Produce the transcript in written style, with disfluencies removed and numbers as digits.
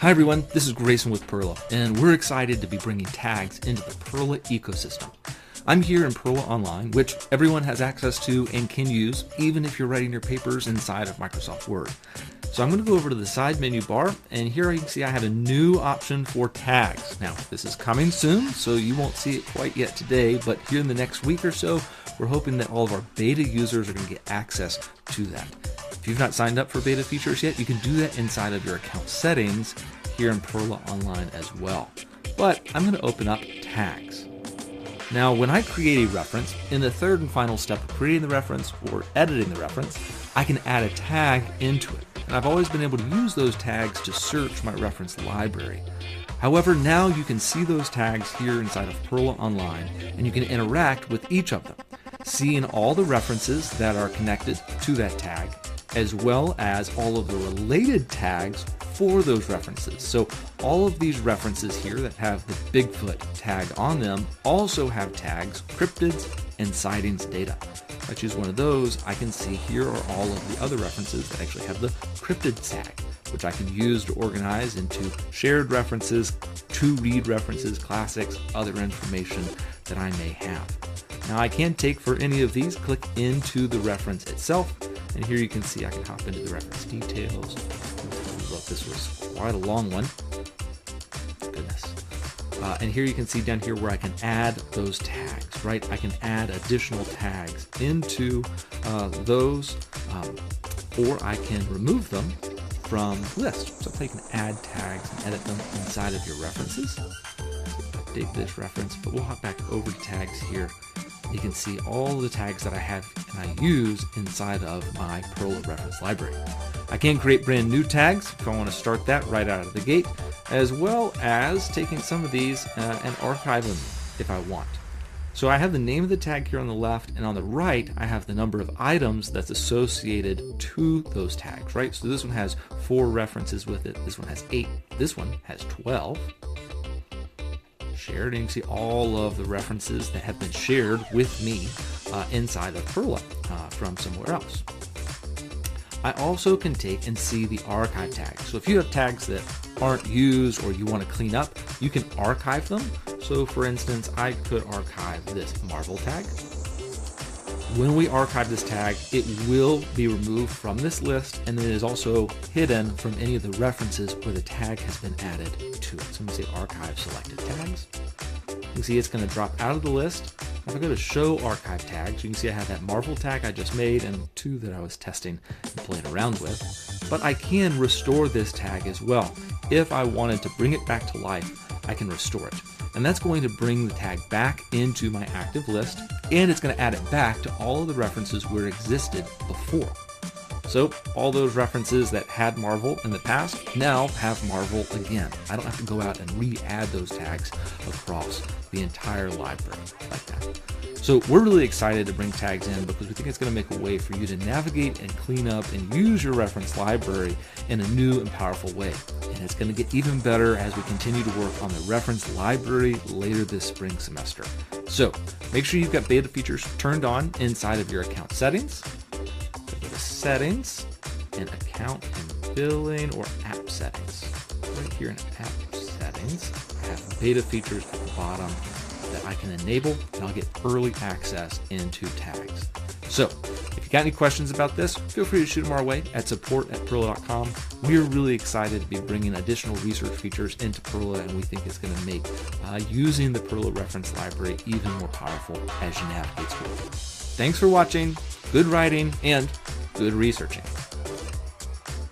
Hi everyone, this is Grayson with PERRLA, and we're excited to be bringing tags into the PERRLA ecosystem. I'm here in PERRLA Online, which everyone has access to and can use, even if you're writing your papers inside of Microsoft Word. So I'm going to go over to the side menu bar, and here you can see I have a new option for tags. Now, this is coming soon, so you won't see it quite yet today, but here in the next week or so, we're hoping that all of our beta users are going to get access to that. If you've not signed up for beta features yet, you can do that inside of your account settings here in PERRLA Online as well. But I'm going to open up tags. Now, when I create a reference, in the third and final step of creating the reference or editing the reference, I can add a tag into it. And I've always been able to use those tags to search my reference library. However, now you can see those tags here inside of PERRLA Online, and you can interact with each of them, seeing all the references that are connected to that tag, as well as all of the related tags for those references. So all of these references here that have the Bigfoot tag on them also have tags, cryptids, and sightings data. If I choose one of those, I can see here are all of the other references that actually have the cryptid tag, which I can use to organize into shared references, to read references, classics, other information that I may have. Now I can take for any of these, click into the reference itself, and here you can see I can hop into the reference details. Look, this was quite a long one. Goodness. And here you can see down here where I can add those tags, right? I can add additional tags into those, or I can remove them from list. So you can add tags and edit them inside of your references. Update this reference, but we'll hop back over to tags here. You can see all the tags that I have and I use inside of my PERRLA reference library. I can create brand new tags if I want to start that right out of the gate, as well as taking some of these and archive them if I want. So I have the name of the tag here on the left, and on the right I have the number of items that's associated to those tags, right? So this one has 4 references with it, this one has 8, this one has 12. Shared, and you can see all of the references that have been shared with me inside of PERRLA from somewhere else. I also can take and see the archive tags. So if you have tags that aren't used or you want to clean up, you can archive them. So for instance, I could archive this Marvel tag. When we archive this tag, it will be removed from this list, and then it is also hidden from any of the references where the tag has been added to it. So I'm going to say archive selected tags. You can see it's going to drop out of the list. If I go to show archive tags, you can see I have that Marvel tag I just made and 2 that I was testing and playing around with. But I can restore this tag as well. If I wanted to bring it back to life, I can restore it. And that's going to bring the tag back into my active list, and it's going to add it back to all of the references where it existed before. So all those references that had Marvel in the past now have Marvel again. I don't have to go out and re-add those tags across the entire library like that. So we're really excited to bring tags in because we think it's going to make a way for you to navigate and clean up and use your reference library in a new and powerful way. And it's going to get even better as we continue to work on the reference library later this spring semester. So make sure you've got beta features turned on inside of your account settings. Go to settings and account and billing or app settings. Right here in app settings, I have beta features at the bottom that I can enable, and I'll get early access into tags. So if you got any questions about this, feel free to shoot them our way at support@perrla.com. We're really excited to be bringing additional research features into PERRLA, and we think it's going to make using the PERRLA reference library even more powerful as you navigate through it. Thanks for watching, good writing, and good researching.